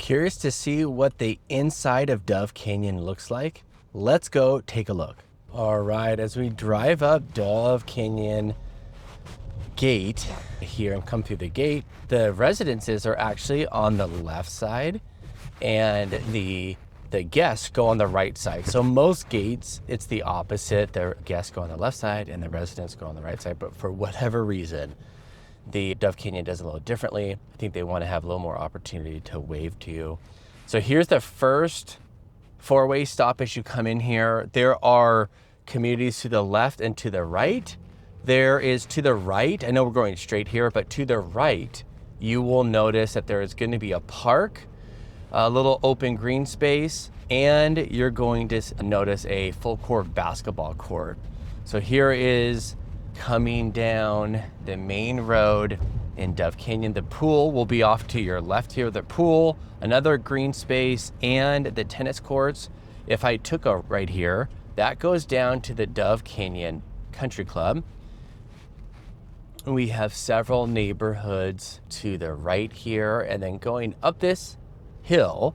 Curious to see what the inside of Dove Canyon looks like? Let's go take a look. All right, as we drive up Dove Canyon gate here and come through the gate, the residences are actually on the left side and the guests go on the right side. So most gates, it's the opposite. The guests go on the left side and the residents go on the right side. But for whatever reason, the Dove Canyon does it a little differently. I think they want to have a little more opportunity to wave to you. So here's the first four-way stop as you come in here. There are communities to the left and to the right. There is to the right, I know we're going straight here, but to the right, you will notice that there is going to be a park, a little open green space, and you're going to notice a full court basketball court. So here is coming down the main road in Dove Canyon. The pool will be off to your left here. The pool, another green space, and the tennis courts. If I took a right here, that goes down to the Dove Canyon Country Club. We have several neighborhoods to the right here, and then going up this hill,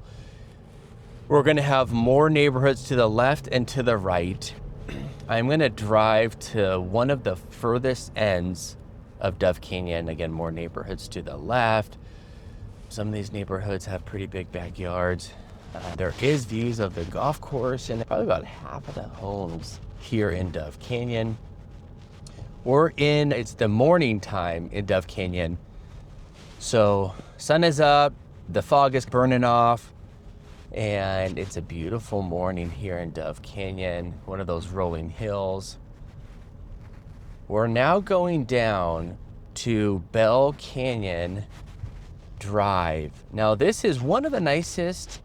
we're going to have more neighborhoods to the left and to the right. I'm going to drive to one of the furthest ends of Dove Canyon. Again, more neighborhoods to the left. Some of these neighborhoods have pretty big backyards. There is views of the golf course and probably about half of the homes here in Dove Canyon. It's the morning time in Dove Canyon. So sun is up, the fog is burning off, and it's a beautiful morning here in Dove Canyon, one of those rolling hills. We're now going down to Bell Canyon Drive. Now this is one of the nicest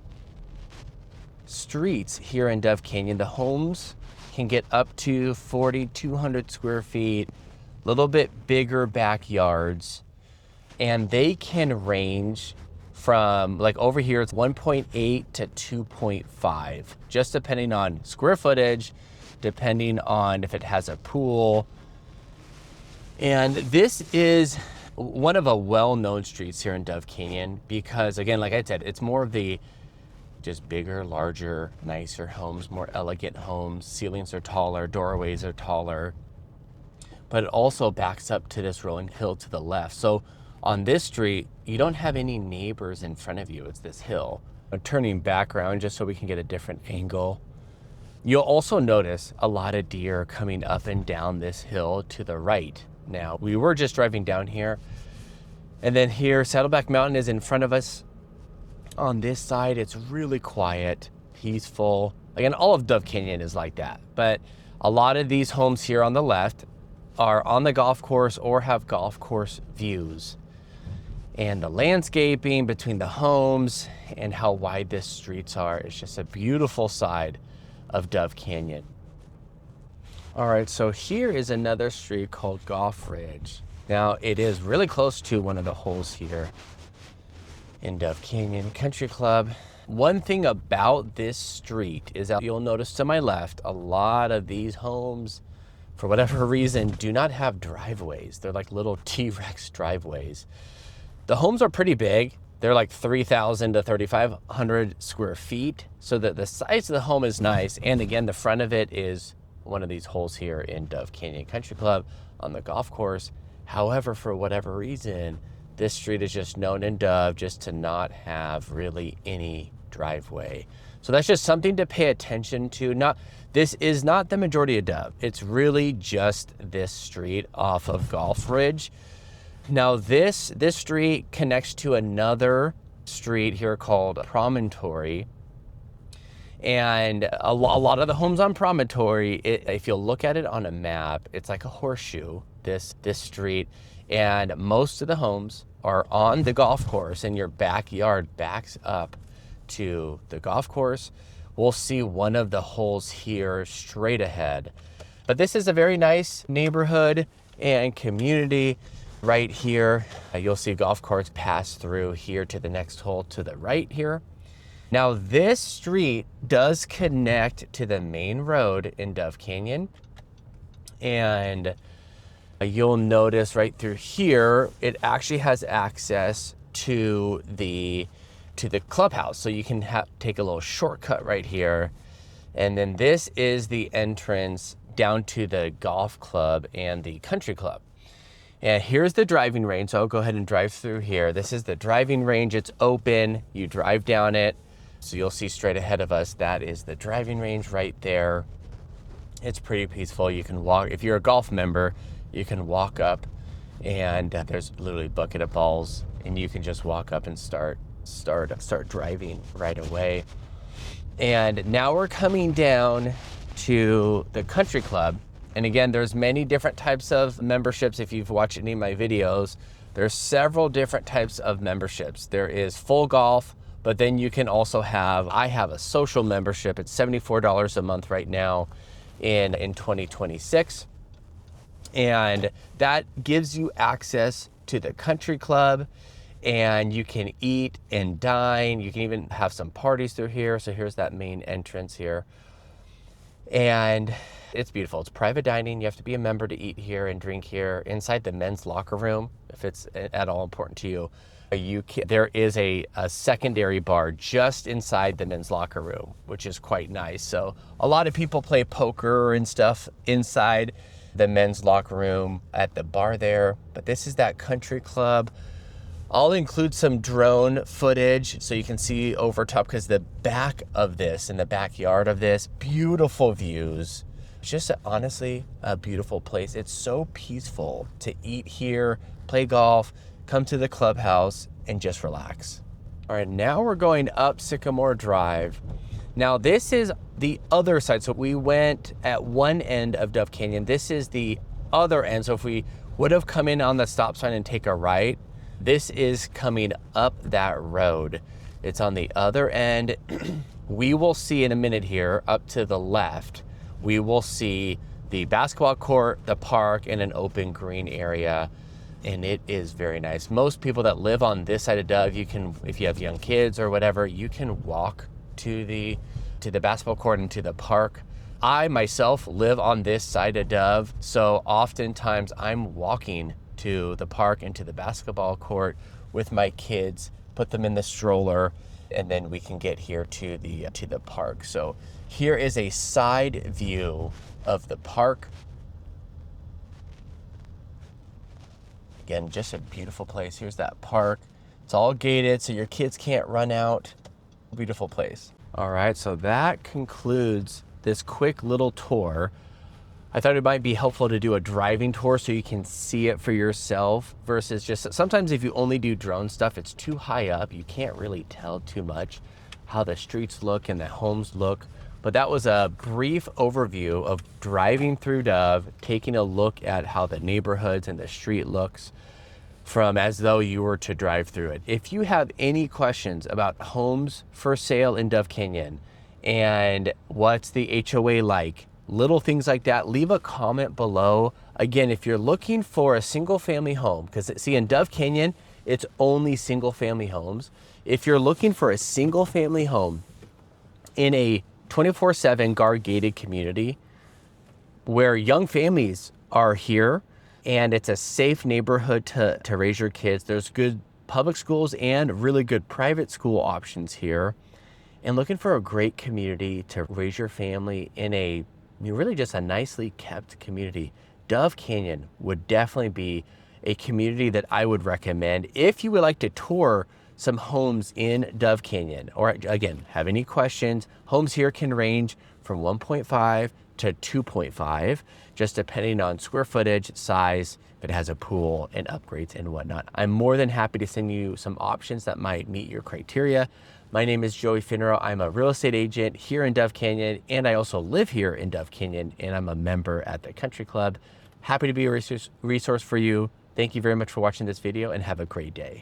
streets here in Dove Canyon. The homes can get up to 4,200 square feet, a little bit bigger backyards, and they can range from, like over here, it's 1.8 to 2.5, just depending on square footage, depending on if it has a pool. And this is one of a well-known streets here in Dove Canyon because, again, like I said, it's more of the just bigger, larger, nicer homes, more elegant homes. Ceilings are taller, doorways are taller, but it also backs up to this rolling hill to the left. So on this street, you don't have any neighbors in front of you. It's this hill. I'm turning back around just so we can get a different angle. You'll also notice a lot of deer coming up and down this hill to the right. Now, we were just driving down here, and then here, Saddleback Mountain is in front of us. On this side, it's really quiet, peaceful. Again, all of Dove Canyon is like that, but a lot of these homes here on the left are on the golf course or have golf course views. And the landscaping between the homes and how wide the streets are, it's just a beautiful side of Dove Canyon. All right, so here is another street called Golf Ridge. Now, it is really close to one of the holes here in Dove Canyon Country Club. One thing about this street is that you'll notice to my left, a lot of these homes, for whatever reason, do not have driveways. They're like little T-Rex driveways. The homes are pretty big. They're like 3,000 to 3,500 square feet. So that the size of the home is nice. And again, the front of it is one of these holes here in Dove Canyon Country Club on the golf course. However, for whatever reason, this street is just known in Dove just to not have really any driveway. So that's just something to pay attention to. This is not the majority of Dove. It's really just this street off of Golf Ridge. Now this street connects to another street here called Promontory. And a lot of the homes on Promontory, if you look at it on a map, it's like a horseshoe, this street. And most of the homes are on the golf course, and your backyard backs up to the golf course. We'll see one of the holes here straight ahead. But this is a very nice neighborhood and community right here. You'll see golf carts pass through here to the next hole to the right here. Now this street does connect to the main road in Dove Canyon, and you'll notice right through here, it actually has access to the to the clubhouse. So you can take a little shortcut right here. And then this is the entrance down to the golf club and the country club. And here's the driving range. So I'll go ahead and drive through here. This is the driving range. It's open. You drive down it. So you'll see straight ahead of us, that is the driving range right there. It's pretty peaceful. You can walk, if you're a golf member, you can walk up and there's literally a bucket of balls and you can just walk up and start driving right away. And now we're coming down to the country club. And again, there's many different types of memberships. If you've watched any of my videos, there's several different types of memberships. There is full golf, but then you can also I have a social membership. It's $74 a month right now in 2026. And that gives you access to the country club, and you can eat and dine. You can even have some parties through here. So here's that main entrance here. And it's beautiful. It's private dining. You have to be a member to eat here and drink here. Inside the men's locker room, if it's at all important to you, there is a secondary bar just inside the men's locker room, which is quite nice. So a lot of people play poker and stuff inside the men's locker room at the bar there. But this is that country club. I'll include some drone footage so you can see over top, because the back of this, in the backyard of this, beautiful views. Just honestly a beautiful place. It's so peaceful to eat here, play golf, come to the clubhouse and just relax. All right, now we're going up Sycamore Drive. Now this is the other side. So we went at one end of Dove Canyon. This is the other end. So if we would have come in on the stop sign and take a right, this is coming up that road. It's on the other end. We will see in a minute here, up to the left, we will see the basketball court, the park, and an open green area. And it is very nice. Most people that live on this side of Dove, you can, if you have young kids or whatever, you can walk to the basketball court and to the park. I myself live on this side of Dove, so oftentimes I'm walking to the park and to the basketball court with my kids, put them in the stroller, and then we can get here to the park. So here is a side view of the park. Again, just a beautiful place. Here's that park. It's all gated, so your kids can't run out. Beautiful place. All right, so that concludes this quick little tour. I thought it might be helpful to do a driving tour so you can see it for yourself, versus just, sometimes if you only do drone stuff, it's too high up. You can't really tell too much how the streets look and the homes look. But that was a brief overview of driving through Dove, taking a look at how the neighborhoods and the street looks from as though you were to drive through it. If you have any questions about homes for sale in Dove Canyon and what's the HOA like, little things like that, leave a comment below. Again, if you're looking for a single family home, because see, in Dove Canyon, it's only single family homes. If you're looking for a single family home in a 24/7 guard gated community where young families are here and it's a safe neighborhood to raise your kids, there's good public schools and really good private school options here, and looking for a great community to raise your family in really just a nicely kept community, Dove Canyon would definitely be a community that I would recommend. If you would like to tour some homes in Dove Canyon, or again, have any questions, homes here can range from 1.5 to 2.5, just depending on square footage, size, if it has a pool and upgrades and whatnot. I'm more than happy to send you some options that might meet your criteria. My name is Joey Finero. I'm a real estate agent here in Dove Canyon, and I also live here in Dove Canyon, and I'm a member at the Country Club. Happy to be a resource for you. Thank you very much for watching this video, and have a great day.